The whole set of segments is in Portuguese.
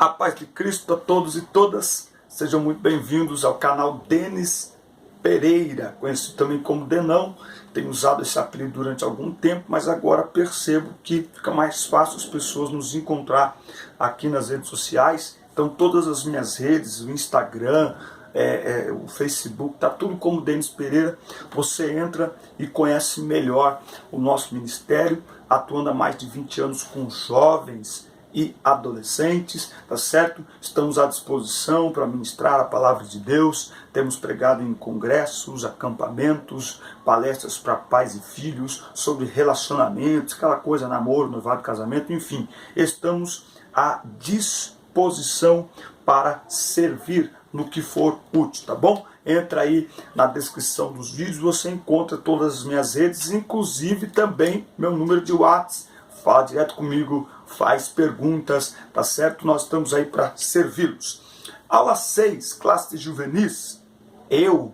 A paz de Cristo a todos e todas, sejam muito bem-vindos ao canal Denis Pereira, conhecido também como Denão. Tenho usado esse apelido durante algum tempo, mas agora percebo que fica mais fácil as pessoas nos encontrar aqui nas redes sociais. Então todas as minhas redes, o Instagram, o Facebook, tá tudo como Denis Pereira. Você entra e conhece melhor o nosso ministério, atuando há mais de 20 anos com jovens e adolescentes, tá certo? Estamos à disposição para ministrar a palavra de Deus. Temos pregado em congressos, acampamentos, palestras para pais e filhos sobre relacionamentos, aquela coisa, namoro, noivado, casamento, enfim. Estamos à disposição para servir no que for útil, tá bom? Entra aí na descrição dos vídeos, você encontra todas as minhas redes, inclusive também meu número de WhatsApp. Fala direto comigo, faz perguntas, tá certo? Nós estamos aí para servi-los. Aula 6, classe de juvenis. Eu,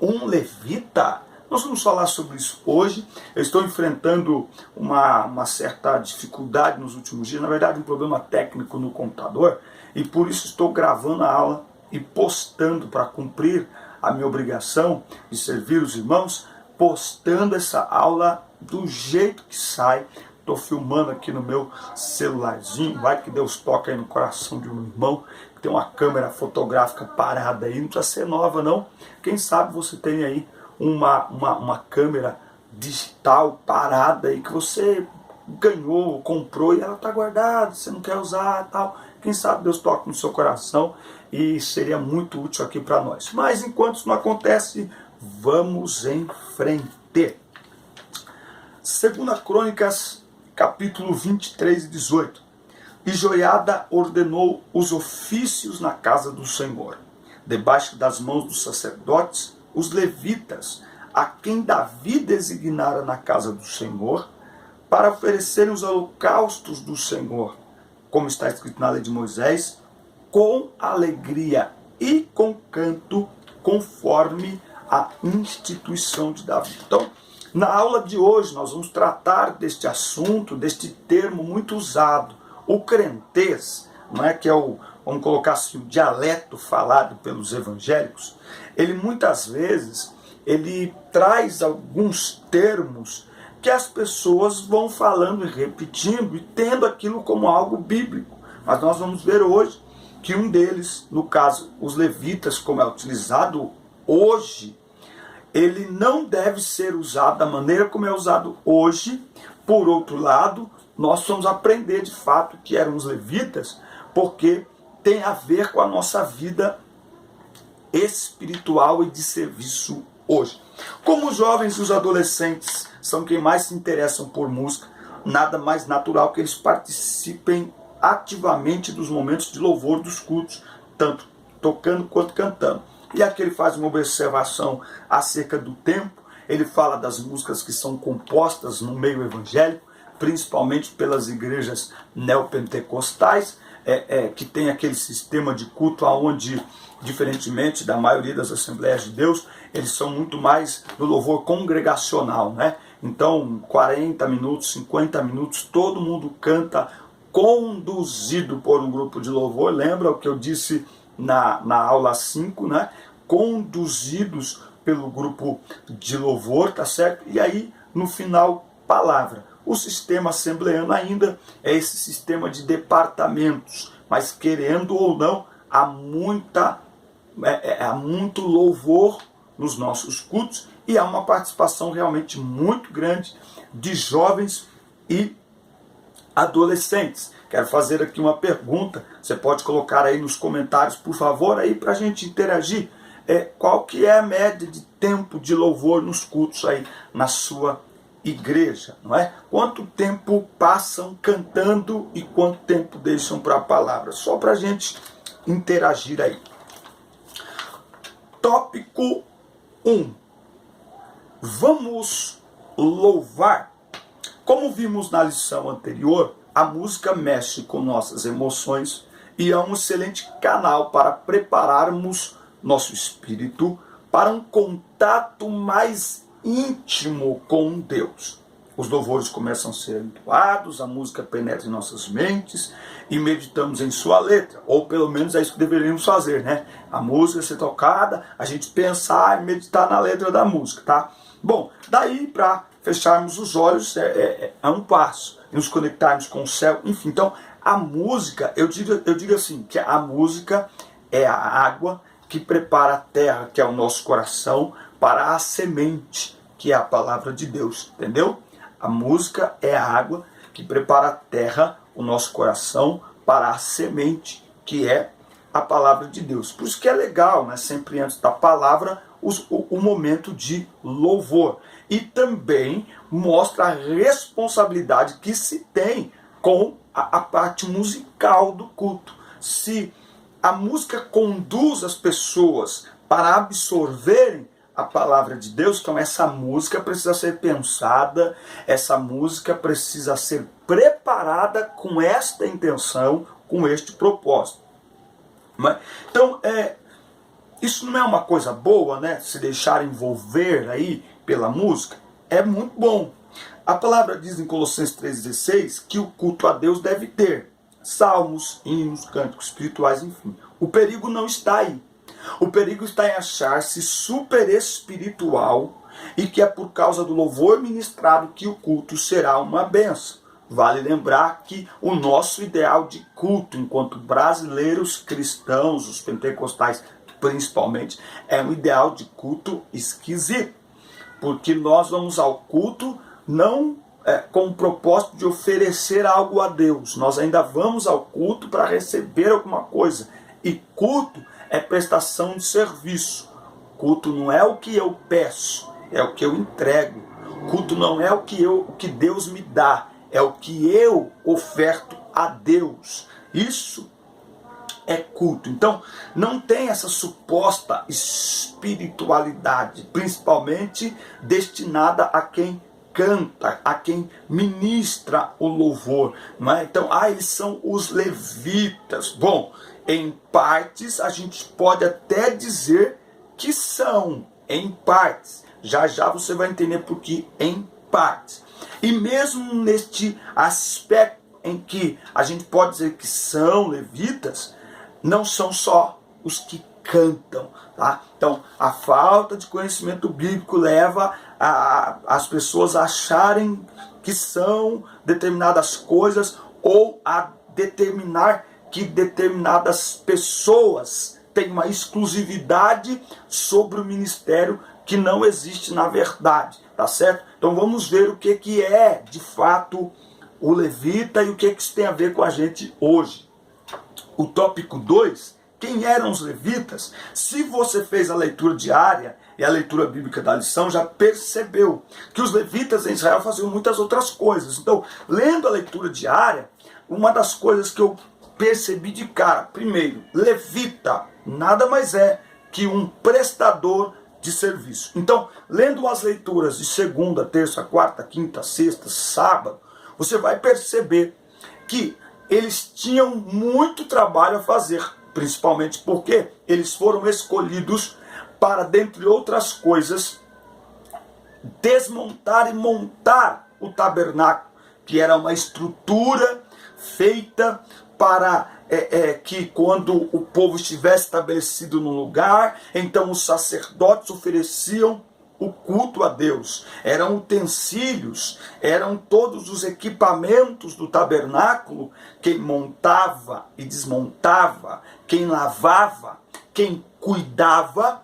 um levita? Nós vamos falar sobre isso hoje. Eu estou enfrentando uma certa dificuldade nos últimos dias, na verdade um problema técnico no computador, e por isso estou gravando a aula e postando para cumprir a minha obrigação de servir os irmãos, postando essa aula do jeito que sai. Estou filmando aqui no meu celularzinho, vai que Deus toca aí no coração de um irmão que tem uma câmera fotográfica parada aí, não precisa ser nova não. Quem sabe você tem aí uma câmera digital parada aí que você ganhou, comprou e ela está guardada, você não quer usar e tal. Quem sabe Deus toca no seu coração e seria muito útil aqui para nós. Mas enquanto isso não acontece, vamos em frente. 2 Crônicas, capítulo 23 e 18. E Joiada ordenou os ofícios na casa do Senhor, debaixo das mãos dos sacerdotes, os levitas, a quem Davi designara na casa do Senhor, para oferecerem os holocaustos do Senhor, como está escrito na lei de Moisés, com alegria e com canto, conforme a instituição de Davi. Então, na aula de hoje nós vamos tratar deste assunto, deste termo muito usado, o crentez, não é, que é vamos colocar assim, o dialeto falado pelos evangélicos. Ele muitas vezes ele traz alguns termos que as pessoas vão falando e repetindo e tendo aquilo como algo bíblico. Mas nós vamos ver hoje que um deles, no caso os levitas, como é utilizado hoje, ele não deve ser usado da maneira como é usado hoje. Por outro lado, nós vamos aprender de fato que eram os levitas, porque tem a ver com a nossa vida espiritual e de serviço hoje. Como os jovens e os adolescentes são quem mais se interessam por música, nada mais natural que eles participem ativamente dos momentos de louvor dos cultos, tanto tocando quanto cantando. E aqui ele faz uma observação acerca do tempo. Ele fala das músicas que são compostas no meio evangélico, principalmente pelas igrejas neopentecostais, que tem aquele sistema de culto onde, diferentemente da maioria das Assembleias de Deus, eles são muito mais no louvor congregacional, né? Então, 40 minutos, 50 minutos, todo mundo canta conduzido por um grupo de louvor. Lembra o que eu disse na aula 5, né? Conduzidos pelo grupo de louvor, tá certo? E aí, no final, palavra. O sistema assembleano ainda é esse sistema de departamentos, mas querendo ou não, há muito louvor nos nossos cultos e há uma participação realmente muito grande de jovens e adolescentes. Quero fazer aqui uma pergunta, você pode colocar aí nos comentários, por favor, aí para a gente interagir. Qual que é a média de tempo de louvor nos cultos aí na sua igreja, não é? Quanto tempo passam cantando e quanto tempo deixam para a palavra? Só para a gente interagir aí. Tópico 1. Vamos louvar. Como vimos na lição anterior, a música mexe com nossas emoções e é um excelente canal para prepararmos nosso espírito para um contato mais íntimo com Deus. os louvores começam a ser entoados, a música penetra em nossas mentes e meditamos em sua letra, ou pelo menos é isso que deveríamos fazer, né? A música ser tocada, a gente pensar e meditar na letra da música, tá? Bom, daí para fecharmos os olhos é um passo, e nos conectarmos com o céu, enfim. Então, a música, eu digo assim, que a música é a água que prepara a terra, que é o nosso coração, para a semente, que é a palavra de Deus, entendeu? A música é a água que prepara a terra, o nosso coração, para a semente, que é a palavra de Deus. Por isso que é legal, né? Sempre antes da palavra, o momento de louvor. E também mostra a responsabilidade que se tem com a parte musical do culto. Se a música conduz as pessoas para absorverem a palavra de Deus, então essa música precisa ser pensada, essa música precisa ser preparada com esta intenção, com este propósito. Então, isso não é uma coisa boa, né? Se deixar envolver aí pela música, é muito bom. A palavra diz em Colossenses 3,16 que o culto a Deus deve ter salmos, hinos, cânticos espirituais, enfim. O perigo não está aí. O perigo está em achar-se super espiritual e que é por causa do louvor ministrado que o culto será uma bênção. Vale lembrar que o nosso ideal de culto, enquanto brasileiros cristãos, os pentecostais principalmente, é um ideal de culto esquisito. Porque nós vamos ao culto não com o propósito de oferecer algo a Deus. Nós ainda vamos ao culto para receber alguma coisa. E culto é prestação de serviço. Culto não é o que eu peço, é o que eu entrego. Culto não é o que Deus me dá, é o que eu oferto a Deus. Isso é culto. Então, não tem essa suposta espiritualidade, principalmente destinada a quem canta, a quem ministra o louvor. Não é? Então, eles são os levitas. Bom, em partes a gente pode até dizer que são, em partes. Já já você vai entender por que em partes. E mesmo neste aspecto em que a gente pode dizer que são levitas, não são só os que cantam, tá? Então, a falta de conhecimento bíblico leva as pessoas a acharem que são determinadas coisas ou a determinar que determinadas pessoas têm uma exclusividade sobre o ministério que não existe na verdade, tá certo? Então vamos ver o que é de fato o levita e o que isso tem a ver com a gente hoje. O tópico 2, quem eram os levitas? Se você fez a leitura diária e a leitura bíblica da lição, já percebeu que os levitas em Israel faziam muitas outras coisas. Então, lendo a leitura diária, uma das coisas que eu percebi de cara, primeiro, levita nada mais é que um prestador de serviço. Então, lendo as leituras de segunda, terça, quarta, quinta, sexta, sábado, você vai perceber que eles tinham muito trabalho a fazer, principalmente porque eles foram escolhidos para, dentre outras coisas, desmontar e montar o tabernáculo, que era uma estrutura feita para que quando o povo estivesse estabelecido no lugar, então os sacerdotes ofereciam o culto a Deus. Eram utensílios, eram todos os equipamentos do tabernáculo. Quem montava e desmontava, quem lavava, quem cuidava,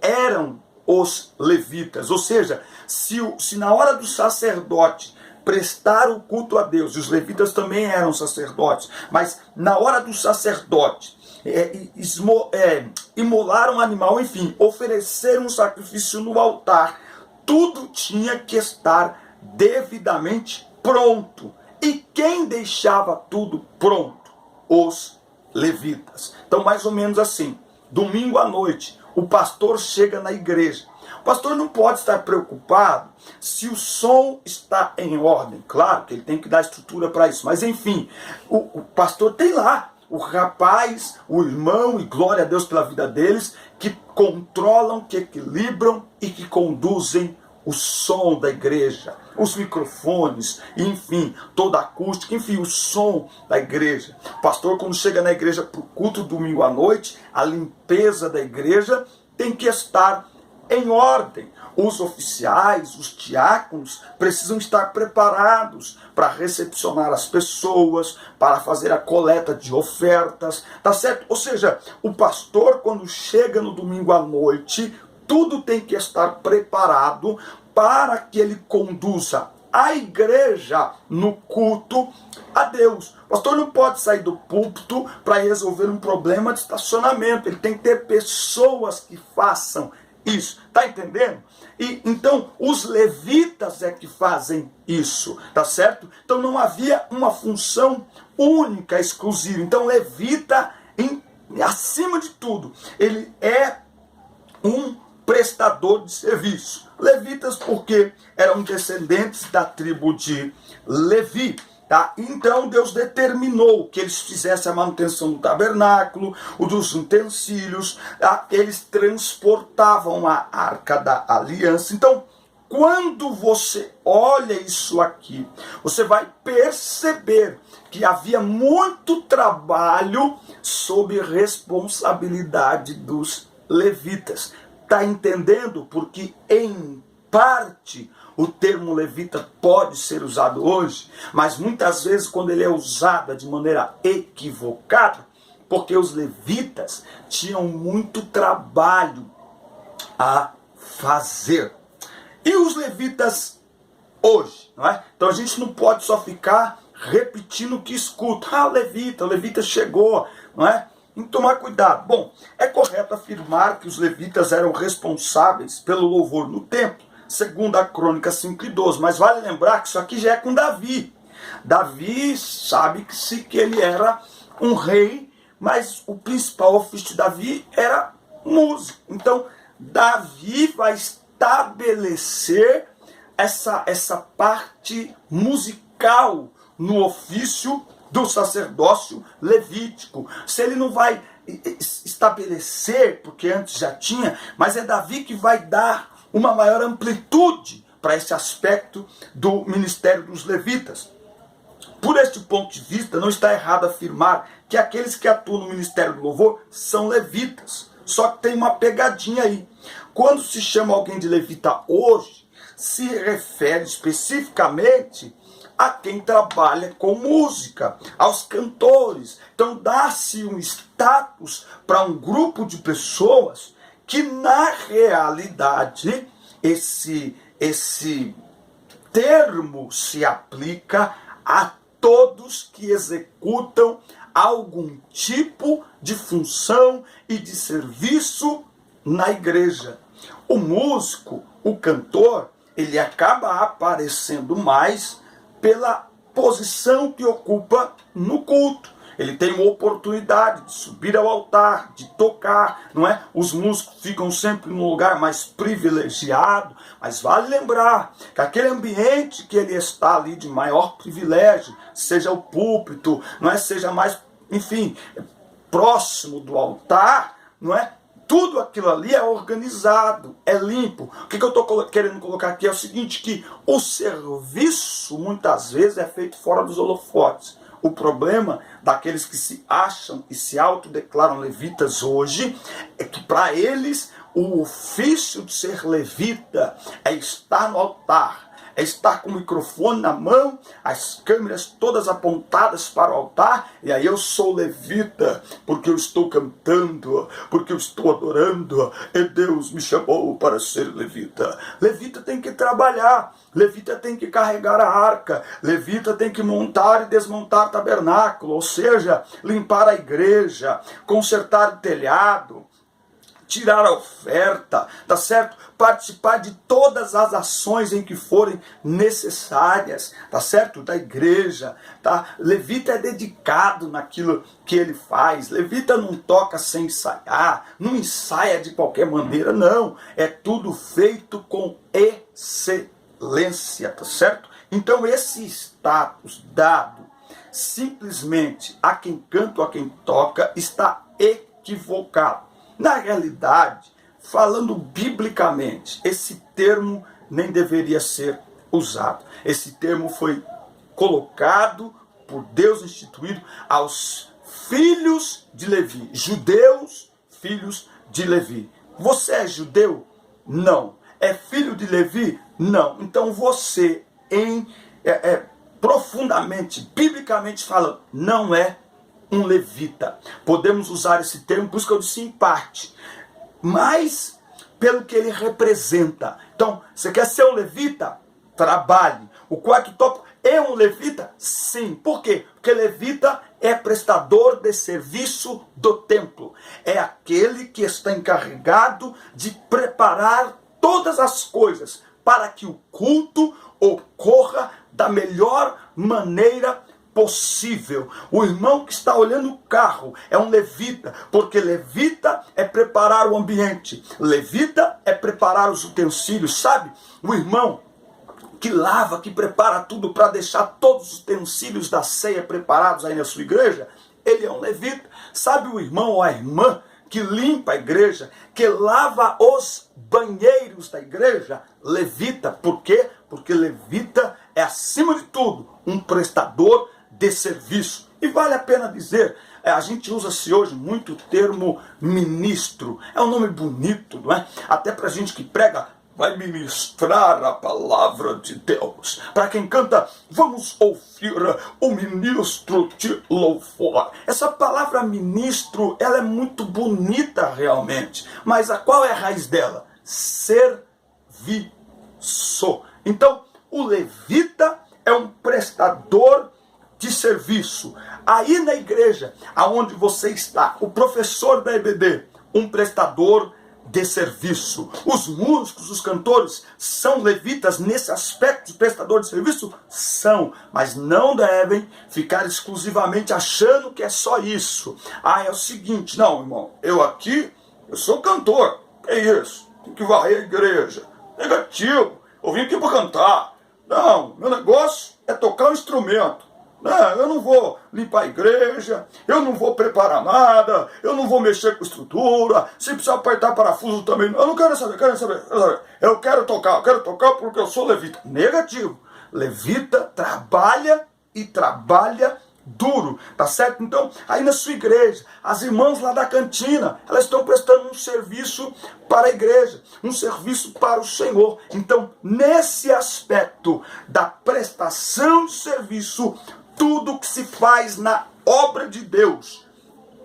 eram os levitas. Ou seja, se na hora do sacerdote prestar o culto a Deus, e os levitas também eram sacerdotes, mas na hora do sacerdote imolar um animal, enfim, oferecer um sacrifício no altar, tudo tinha que estar devidamente pronto. E quem deixava tudo pronto? Os levitas. Então, mais ou menos assim, domingo à noite, o pastor chega na igreja. O pastor não pode estar preocupado se o som está em ordem. Claro que ele tem que dar estrutura para isso, mas enfim, o pastor tem lá o rapaz, o irmão, e glória a Deus pela vida deles, que controlam, que equilibram e que conduzem o som da igreja, os microfones, enfim, toda a acústica, enfim, o som da igreja. O pastor, quando chega na igreja para o culto domingo à noite, a limpeza da igreja tem que estar em ordem. Os oficiais, os diáconos, precisam estar preparados para recepcionar as pessoas, para fazer a coleta de ofertas, tá certo? Ou seja, o pastor, quando chega no domingo à noite, tudo tem que estar preparado para que ele conduza a igreja no culto a Deus. O pastor não pode sair do púlpito para resolver um problema de estacionamento. Ele tem que ter pessoas que façam isso, tá entendendo? E então os levitas é que fazem isso, tá certo? Então não havia uma função única, exclusiva. Então levita, acima de tudo, ele é um prestador de serviço. Levitas porque eram descendentes da tribo de Levi. Tá? Então Deus determinou que eles fizessem a manutenção do tabernáculo, o dos utensílios, tá? Eles transportavam a arca da aliança. Então, quando você olha isso aqui, você vai perceber que havia muito trabalho sob responsabilidade dos levitas. Está entendendo? Porque em parte o termo levita pode ser usado hoje, mas muitas vezes quando ele é usado de maneira equivocada, porque os levitas tinham muito trabalho a fazer. E os levitas hoje, não é? Então a gente não pode só ficar repetindo o que escuta. Ah, o levita chegou, não é? Tem que tomar cuidado. Bom, é correto afirmar que os levitas eram responsáveis pelo louvor no templo, segundo a Crônica 5:12, mas vale lembrar que isso aqui já é com Davi. Davi sabe que ele era um rei, mas o principal ofício de Davi era música. Então, Davi vai estabelecer essa parte musical no ofício do sacerdócio levítico. Se ele não vai estabelecer, porque antes já tinha, mas é Davi que vai dar uma maior amplitude para esse aspecto do ministério dos levitas. Por este ponto de vista, não está errado afirmar que aqueles que atuam no ministério do louvor são levitas. Só que tem uma pegadinha aí. Quando se chama alguém de levita hoje, se refere especificamente a quem trabalha com música, aos cantores. Então dá-se um status para um grupo de pessoas que na realidade esse termo se aplica a todos que executam algum tipo de função e de serviço na igreja. O músico, o cantor, ele acaba aparecendo mais pela posição que ocupa no culto. Ele tem uma oportunidade de subir ao altar, de tocar, não é? Os músicos ficam sempre num lugar mais privilegiado, mas vale lembrar que aquele ambiente que ele está ali de maior privilégio, seja o púlpito, não é? Seja mais, enfim, próximo do altar, não é? Tudo aquilo ali é organizado, é limpo. O que eu estou querendo colocar aqui é o seguinte, que o serviço muitas vezes é feito fora dos holofotes. O problema daqueles que se acham e se autodeclaram levitas hoje é que para eles o ofício de ser levita é estar no altar, é estar com o microfone na mão, as câmeras todas apontadas para o altar, e aí eu sou levita, porque eu estou cantando, porque eu estou adorando, e Deus me chamou para ser levita. Levita tem que trabalhar, levita tem que carregar a arca, levita tem que montar e desmontar tabernáculo, ou seja, limpar a igreja, consertar o telhado, tirar a oferta, tá certo? Participar de todas as ações em que forem necessárias, tá certo? Da igreja, tá? Levita é dedicado naquilo que ele faz. Levita não toca sem ensaiar, não ensaia de qualquer maneira, não. É tudo feito com excelência, tá certo? Então esse status dado simplesmente a quem canta ou a quem toca está equivocado. Na realidade, falando biblicamente, esse termo nem deveria ser usado. Esse termo foi colocado por Deus, instituído aos filhos de Levi, judeus, filhos de Levi. Você é judeu? Não. É filho de Levi? Não. Então você, profundamente, biblicamente falando, não é um levita. Podemos usar esse termo, por isso que eu disse em parte, mas pelo que ele representa. Então, você quer ser um levita? Trabalhe. O quarto tópico, é um levita? Sim. Por quê? Porque levita é prestador de serviço do templo. É aquele que está encarregado de preparar todas as coisas para que o culto ocorra da melhor maneira possível. O irmão que está olhando o carro é um levita, porque levita é preparar o ambiente. Levita é preparar os utensílios, sabe? O irmão que lava, que prepara tudo para deixar todos os utensílios da ceia preparados aí na sua igreja, ele é um levita. Sabe o irmão ou a irmã que limpa a igreja, que lava os banheiros da igreja? Levita. Por quê? Porque levita é, acima de tudo, um prestador de serviço. E vale a pena dizer, a gente usa-se hoje muito o termo ministro. É um nome bonito, não é? Até para gente que prega, vai ministrar a palavra de Deus. Para quem canta, vamos ouvir o ministro de louvor. Essa palavra ministro, ela é muito bonita realmente. Mas qual é a raiz dela? Serviço. Então, o levita é um prestador de serviço. Aí na igreja, aonde você está, o professor da EBD, um prestador de serviço. Os músicos, os cantores, são levitas nesse aspecto de prestador de serviço? São, mas não devem ficar exclusivamente achando que é só isso. É o seguinte, não, irmão, eu sou cantor, é isso, tem que varrer a igreja. Negativo, eu vim aqui para cantar. Não, meu negócio é tocar um instrumento. Não, eu não vou limpar a igreja, eu não vou preparar nada, eu não vou mexer com estrutura, se precisar apertar parafuso também, eu não quero saber. Eu quero tocar porque eu sou levita. Negativo. Levita trabalha e trabalha duro, tá certo? Então, aí na sua igreja, as irmãs lá da cantina, elas estão prestando um serviço para a igreja, um serviço para o Senhor. Então, nesse aspecto da prestação de serviço, tudo que se faz na obra de Deus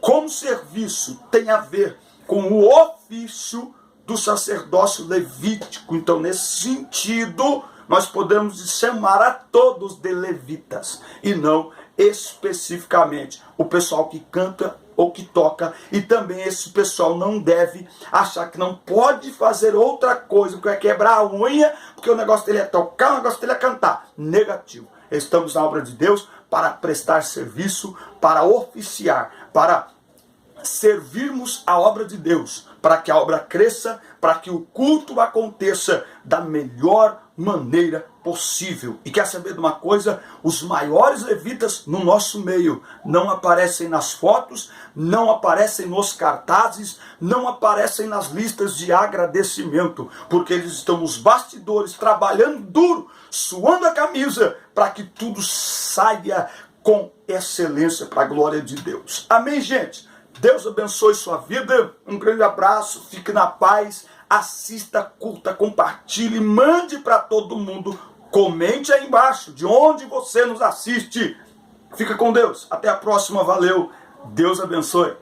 como serviço tem a ver com o ofício do sacerdócio levítico. Então, nesse sentido, nós podemos chamar a todos de levitas e não especificamente o pessoal que canta ou que toca. E também esse pessoal não deve achar que não pode fazer outra coisa, porque vai quebrar a unha, porque o negócio dele é tocar, o negócio dele é cantar. Negativo. Estamos na obra de Deus para prestar serviço, para oficiar, para servirmos a obra de Deus, para que a obra cresça, para que o culto aconteça da melhor maneira possível. E quer saber de uma coisa? Os maiores levitas no nosso meio não aparecem nas fotos, não aparecem nos cartazes, não aparecem nas listas de agradecimento, porque eles estão nos bastidores, trabalhando duro, suando a camisa, para que tudo saia com excelência para a glória de Deus. Amém, gente? Deus abençoe sua vida, um grande abraço, fique na paz, assista, curta, compartilhe, mande para todo mundo, comente aí embaixo de onde você nos assiste. Fica com Deus, até a próxima, valeu, Deus abençoe.